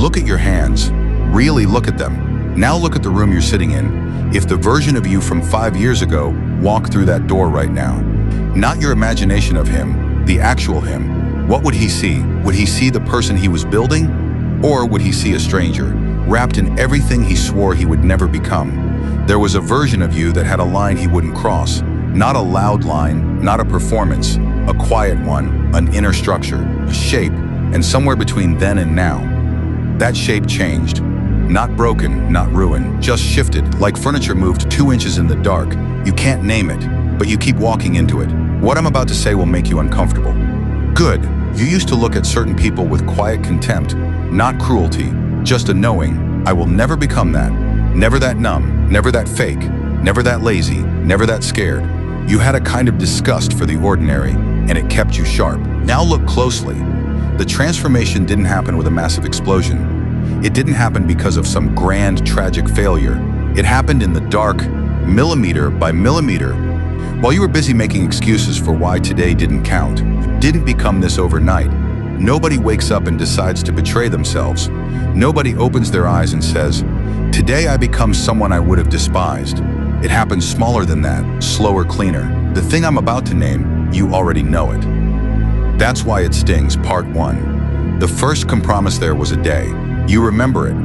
Look at your hands. Really look at them. Now look at the room you're sitting in. If the version of you from 5 years ago walked through that door right now, not your imagination of him, the actual him, what would he see? Would he see the person he was building? Or would he see a stranger, wrapped in everything he swore he would never become? There was a version of you that had a line he wouldn't cross. Not a loud line, not a performance, a quiet one, an inner structure, a shape, and somewhere between then and now. That shape changed. Not broken, not ruined, just shifted, like furniture moved 2 inches in the dark. You can't name it, but you keep walking into it. What I'm about to say will make you uncomfortable. Good. You used to look at certain people with quiet contempt, not cruelty, just a knowing, I will never become that. Never that numb, never that fake, never that lazy, never that scared. You had a kind of disgust for the ordinary, and it kept you sharp. Now look closely. The transformation didn't happen with a massive explosion. It didn't happen because of some grand, tragic failure. It happened in the dark, millimeter by millimeter. While you were busy making excuses for why today didn't count, you didn't become this overnight. Nobody wakes up and decides to betray themselves. Nobody opens their eyes and says, "Today I become someone I would have despised." It happens smaller than that, slower, cleaner. The thing I'm about to name, you already know it. That's why it stings, part 1. The first compromise there was a day. You remember it,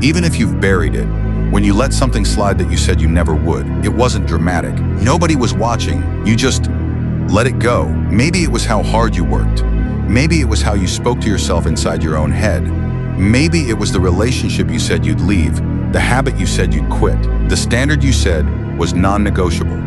even if you've buried it. When you let something slide that you said you never would, it wasn't dramatic. Nobody was watching. You just let it go. Maybe it was how hard you worked. Maybe it was how you spoke to yourself inside your own head. Maybe it was the relationship you said you'd leave, the habit you said you'd quit, the standard you said was non-negotiable.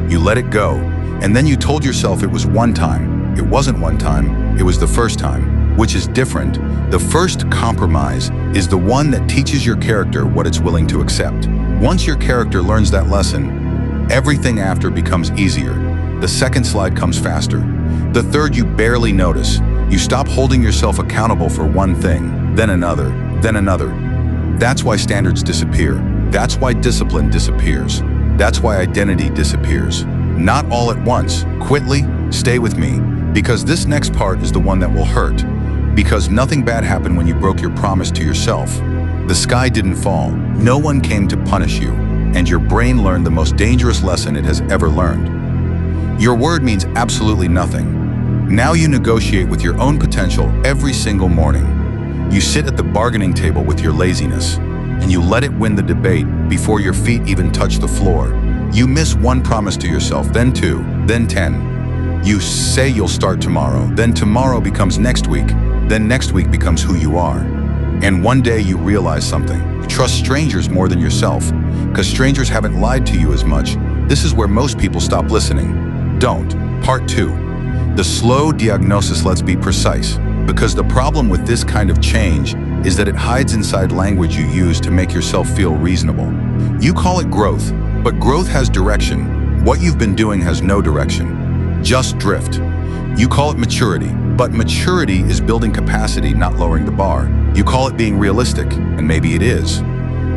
You let it go, and then you told yourself it was one time. It wasn't one time, it was the first time, which is different. The first compromise is the one that teaches your character what it's willing to accept. Once your character learns that lesson, everything after becomes easier. The second slide comes faster. The third you barely notice. You stop holding yourself accountable for one thing, then another, then another. That's why standards disappear. That's why discipline disappears. That's why identity disappears. Not all at once. Quickly, stay with me, because this next part is the one that will hurt. Because nothing bad happened when you broke your promise to yourself. The sky didn't fall. No one came to punish you, and your brain learned the most dangerous lesson it has ever learned. Your word means absolutely nothing. Now you negotiate with your own potential every single morning. You sit at the bargaining table with your laziness, and you let it win the debate before your feet even touch the floor. You miss one promise to yourself, then 2, then 10. You say you'll start tomorrow, then tomorrow becomes next week, then next week becomes who you are. And one day you realize something. You trust strangers more than yourself, because strangers haven't lied to you as much. This is where most people stop listening. Don't. Part 2. The slow diagnosis. Let's be precise, because the problem with this kind of change is that it hides inside language you use to make yourself feel reasonable. You call it growth, but growth has direction. What you've been doing has no direction. Just drift. You call it maturity, but maturity is building capacity, not lowering the bar. You call it being realistic, and maybe it is.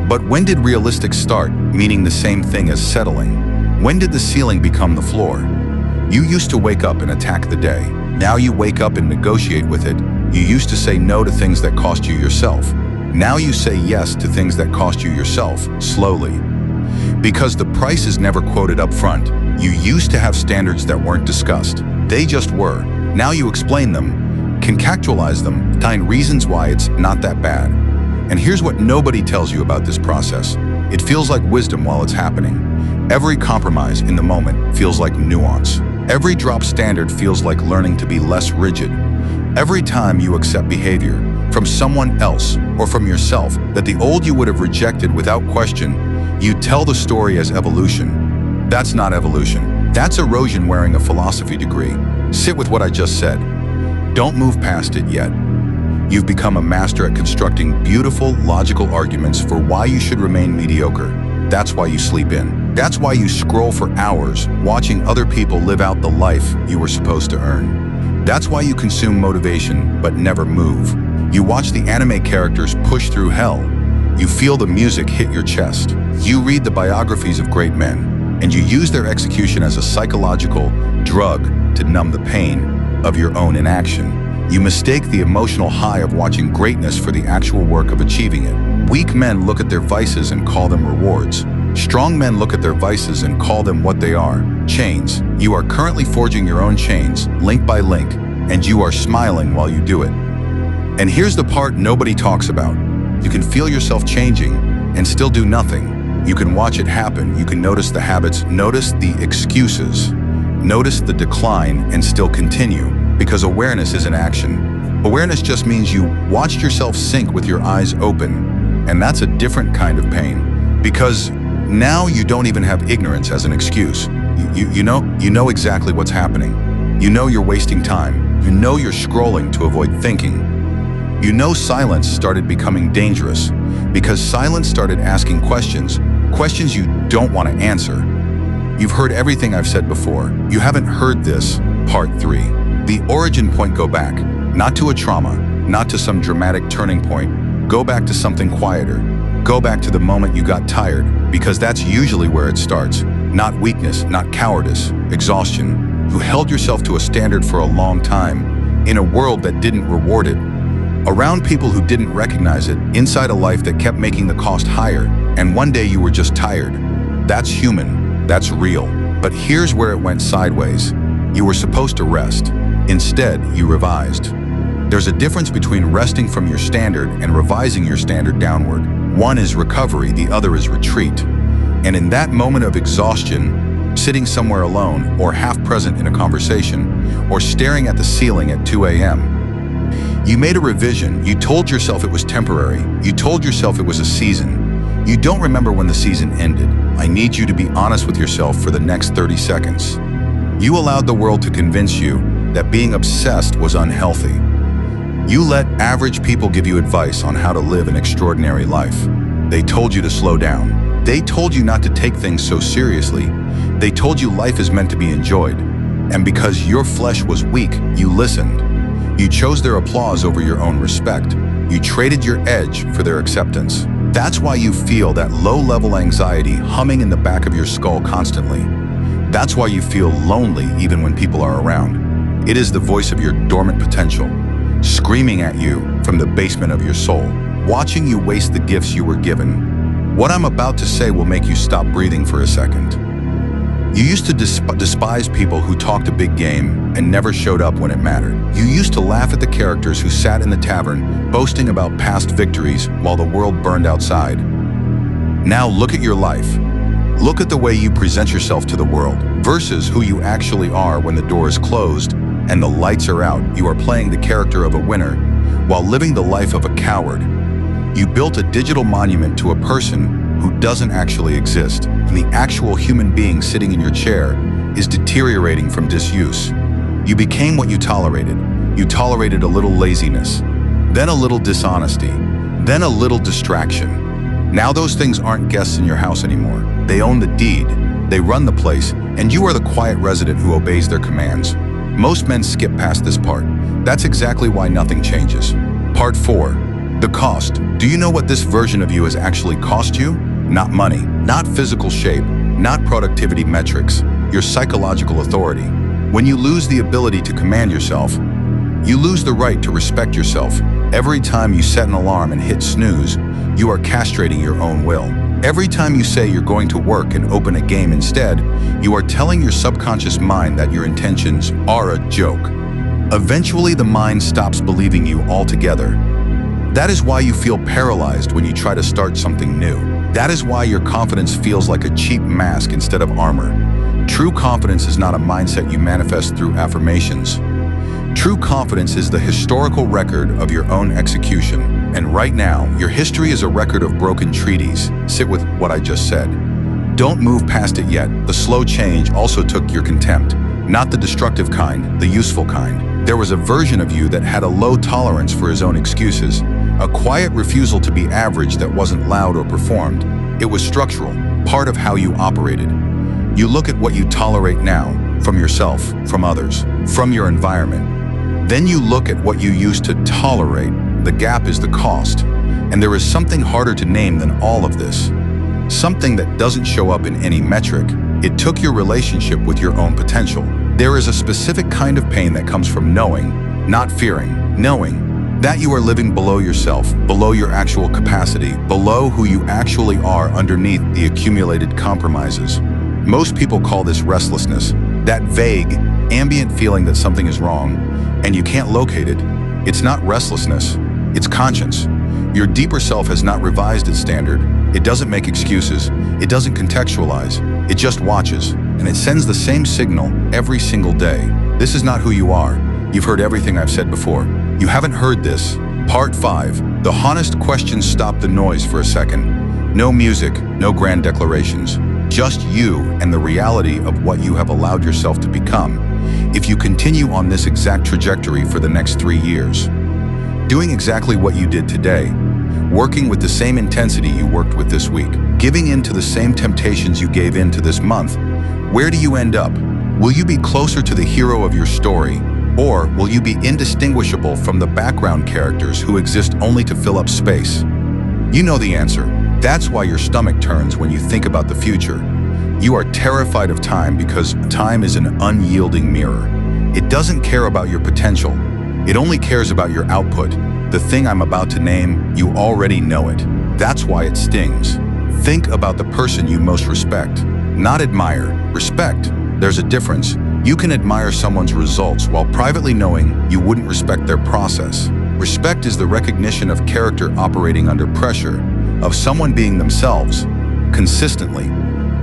But when did realistic start meaning the same thing as settling? When did the ceiling become the floor? You used to wake up and attack the day. Now you wake up and negotiate with it. You used to say no to things that cost you yourself. Now you say yes to things that cost you yourself, slowly. Because the price is never quoted up front. You used to have standards that weren't discussed. They just were. Now you explain them, contextualize them, find reasons why it's not that bad. And here's what nobody tells you about this process. It feels like wisdom while it's happening. Every compromise in the moment feels like nuance. Every drop standard feels like learning to be less rigid. Every time you accept behavior from someone else or from yourself that the old you would have rejected without question, you tell the story as evolution. That's not evolution. That's erosion wearing a philosophy degree. Sit with what I just said. Don't move past it yet. You've become a master at constructing beautiful, logical arguments for why you should remain mediocre. That's why you sleep in. That's why you scroll for hours, watching other people live out the life you were supposed to earn. That's why you consume motivation, but never move. You watch the anime characters push through hell. You feel the music hit your chest. You read the biographies of great men, and you use their execution as a psychological drug to numb the pain of your own inaction. You mistake the emotional high of watching greatness for the actual work of achieving it. Weak men look at their vices and call them rewards. Strong men look at their vices and call them what they are, chains. You are currently forging your own chains, link by link, and you are smiling while you do it. And here's the part nobody talks about. You can feel yourself changing and still do nothing. You can watch it happen. You can notice the habits, notice the excuses, notice the decline, and still continue, because awareness isn't action. Awareness just means you watched yourself sink with your eyes open, and that's a different kind of pain, because now you don't even have ignorance as an excuse. You know exactly what's happening. You know you're wasting time. You know you're scrolling to avoid thinking. You know silence started becoming dangerous because silence started asking questions you don't want to answer. You've heard everything I've said before. You haven't heard this, part 3. The origin point. Go back, not to a trauma, not to some dramatic turning point. Go back to something quieter. Go back to the moment you got tired, because that's usually where it starts. Not weakness, not cowardice, exhaustion. You held yourself to a standard for a long time, in a world that didn't reward it, around people who didn't recognize it, inside a life that kept making the cost higher, and one day you were just tired. That's human, that's real. But here's where it went sideways. You were supposed to rest. Instead, you revised. There's a difference between resting from your standard and revising your standard downward. One is recovery, the other is retreat. And in that moment of exhaustion, sitting somewhere alone or half present in a conversation or staring at the ceiling at 2 a.m., you made a revision. You told yourself it was temporary. You told yourself it was a season. You don't remember when the season ended. I need you to be honest with yourself for the next 30 seconds. You allowed the world to convince you that being obsessed was unhealthy. You let average people give you advice on how to live an extraordinary life. They told you to slow down. They told you not to take things so seriously. They told you life is meant to be enjoyed. And because your flesh was weak, you listened. You chose their applause over your own respect. You traded your edge for their acceptance. That's why you feel that low-level anxiety humming in the back of your skull constantly. That's why you feel lonely even when people are around. It is the voice of your dormant potential, screaming at you from the basement of your soul, watching you waste the gifts you were given. What I'm about to say will make you stop breathing for a second. You used to despise people who talked a big game and never showed up when it mattered. You used to laugh at the characters who sat in the tavern boasting about past victories while the world burned outside. Now look at your life. Look at the way you present yourself to the world versus who you actually are when the door is closed and the lights are out. You are playing the character of a winner while living the life of a coward. You built a digital monument to a person who doesn't actually exist, and the actual human being sitting in your chair is deteriorating from disuse. You became what you tolerated. You tolerated a little laziness, then a little dishonesty, then a little distraction. Now those things aren't guests in your house anymore. They own the deed, they run the place, and you are the quiet resident who obeys their commands. Most men skip past this part. That's exactly why nothing changes. Part 4. The cost. Do you know what this version of you has actually cost you? Not money, not physical shape, not productivity metrics, your psychological authority. When you lose the ability to command yourself, you lose the right to respect yourself. Every time you set an alarm and hit snooze, you are castrating your own will. Every time you say you're going to work and open a game instead, you are telling your subconscious mind that your intentions are a joke. Eventually, the mind stops believing you altogether. That is why you feel paralyzed when you try to start something new. That is why your confidence feels like a cheap mask instead of armor. True confidence is not a mindset you manifest through affirmations. True confidence is the historical record of your own execution. And right now, your history is a record of broken treaties. Sit with what I just said. Don't move past it yet. The slow change also took your contempt. Not the destructive kind, the useful kind. There was a version of you that had a low tolerance for his own excuses. A quiet refusal to be average that wasn't loud or performed. It was structural, part of how you operated. You look at what you tolerate now, from yourself, from others, from your environment. Then you look at what you used to tolerate. The gap is the cost. And there is something harder to name than all of this. Something that doesn't show up in any metric. It took your relationship with your own potential. There is a specific kind of pain that comes from knowing, not fearing, knowing that you are living below yourself, below your actual capacity, below who you actually are underneath the accumulated compromises. Most people call this restlessness, that vague, ambient feeling that something is wrong, and you can't locate it. It's not restlessness, it's conscience. Your deeper self has not revised its standard. It doesn't make excuses, it doesn't contextualize, it just watches, and it sends the same signal every single day. This is not who you are. You've heard everything I've said before. You haven't heard this. Part 5. The honest questions stop the noise for a second. No music, no grand declarations. Just you and the reality of what you have allowed yourself to become if you continue on this exact trajectory for the next 3 years. Doing exactly what you did today, working with the same intensity you worked with this week, giving in to the same temptations you gave in to this month, where do you end up? Will you be closer to the hero of your story, or will you be indistinguishable from the background characters who exist only to fill up space? You know the answer. That's why your stomach turns when you think about the future. You are terrified of time because time is an unyielding mirror. It doesn't care about your potential. It only cares about your output. The thing I'm about to name, you already know it. That's why it stings. Think about the person you most respect. Not admire, respect. There's a difference. You can admire someone's results while privately knowing you wouldn't respect their process. Respect is the recognition of character operating under pressure, of someone being themselves, consistently,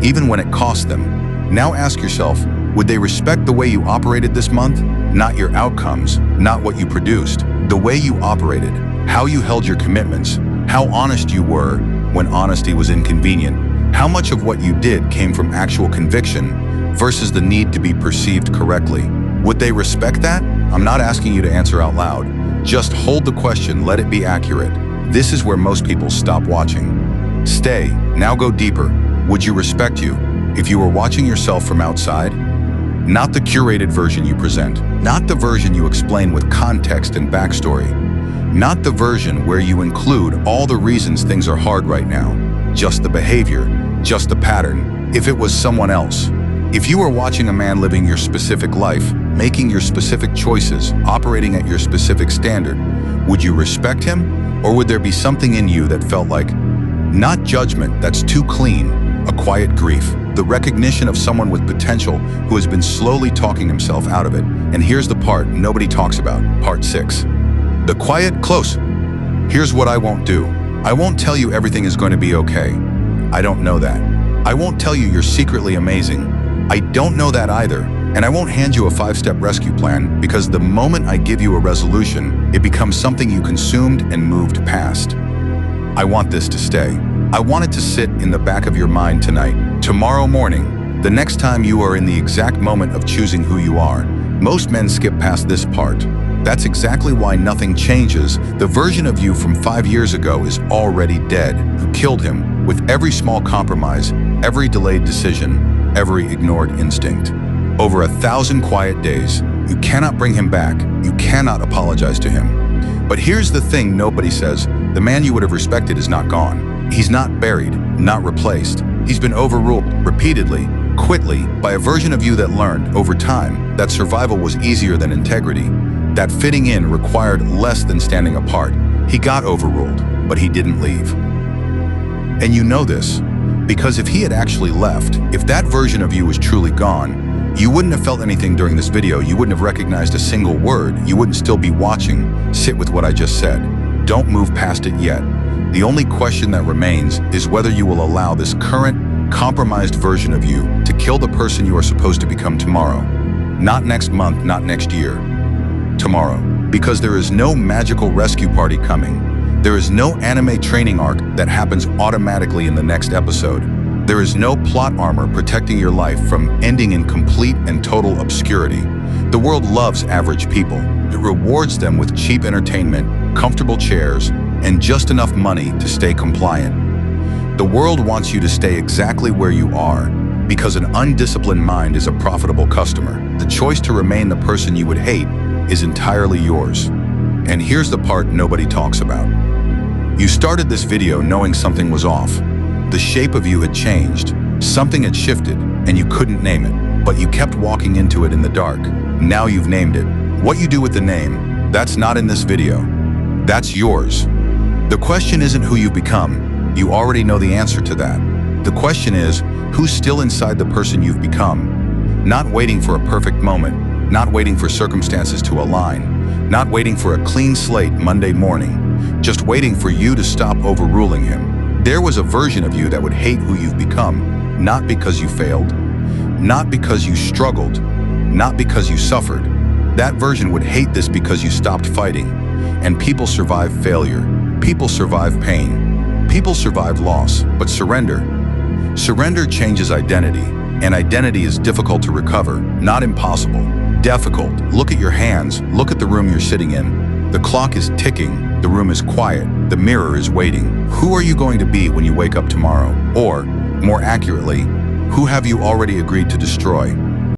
even when it costs them. Now ask yourself, would they respect the way you operated this month? Not your outcomes, not what you produced, the way you operated, how you held your commitments, how honest you were when honesty was inconvenient, how much of what you did came from actual conviction versus the need to be perceived correctly. Would they respect that? I'm not asking you to answer out loud. Just hold the question, let it be accurate. This is where most people stop watching. Stay, now go deeper. Would you respect you if you were watching yourself from outside? Not the curated version you present, not the version you explain with context and backstory, not the version where you include all the reasons things are hard right now, just the behavior, just the pattern. If it was someone else, if you were watching a man living your specific life, making your specific choices, operating at your specific standard, would you respect him? Or would there be something in you that felt like, not judgment, that's too clean, a quiet grief, the recognition of someone with potential who has been slowly talking himself out of it? And here's the part nobody talks about, part 6. The quiet close. Here's what I won't do. I won't tell you everything is going to be okay. I don't know that. I won't tell you you're secretly amazing. I don't know that either. And I won't hand you a 5-step rescue plan because the moment I give you a resolution, it becomes something you consumed and moved past. I want this to stay. I want it to sit in the back of your mind tonight, tomorrow morning, the next time you are in the exact moment of choosing who you are. Most men skip past this part. That's exactly why nothing changes. The version of you from 5 years ago is already dead. You killed him with every small compromise, every delayed decision, every ignored instinct. Over 1,000 quiet days, you cannot bring him back. You cannot apologize to him. But here's the thing nobody says. The man you would have respected is not gone. He's not buried, not replaced. He's been overruled repeatedly, quickly, by a version of you that learned, over time, that survival was easier than integrity, that fitting in required less than standing apart. He got overruled, but he didn't leave. And you know this, because if he had actually left, if that version of you was truly gone, you wouldn't have felt anything during this video, you wouldn't have recognized a single word, you wouldn't still be watching. Sit with what I just said. Don't move past it yet. The only question that remains is whether you will allow this current, compromised version of you to kill the person you are supposed to become tomorrow. Not next month, not next year. Tomorrow. Because there is no magical rescue party coming. There is no anime training arc that happens automatically in the next episode. There is no plot armor protecting your life from ending in complete and total obscurity. The world loves average people. It rewards them with cheap entertainment, comfortable chairs, and just enough money to stay compliant. The world wants you to stay exactly where you are because an undisciplined mind is a profitable customer. The choice to remain the person you would hate is entirely yours. And here's the part nobody talks about. You started this video knowing something was off. The shape of you had changed, something had shifted, and you couldn't name it, but you kept walking into it in the dark. Now you've named it. What you do with the name, That's not in this video. That's yours. The question isn't who you've become. You already know the answer to that. The question is, who's still inside the person you've become? Not waiting for a perfect moment, not waiting for circumstances to align, not waiting for a clean slate Monday morning, just waiting for you to stop overruling him. There was a version of you that would hate who you've become, not because you failed, not because you struggled, not because you suffered. That version would hate this because you stopped fighting. And people survive failure. People survive pain. People survive loss. But surrender changes identity. And identity is difficult to recover, not impossible. Difficult. Look at your hands. Look at the room you're sitting in. The clock is ticking. The room is quiet. The mirror is waiting. Who are you going to be when you wake up tomorrow? Or, more accurately, who have you already agreed to destroy?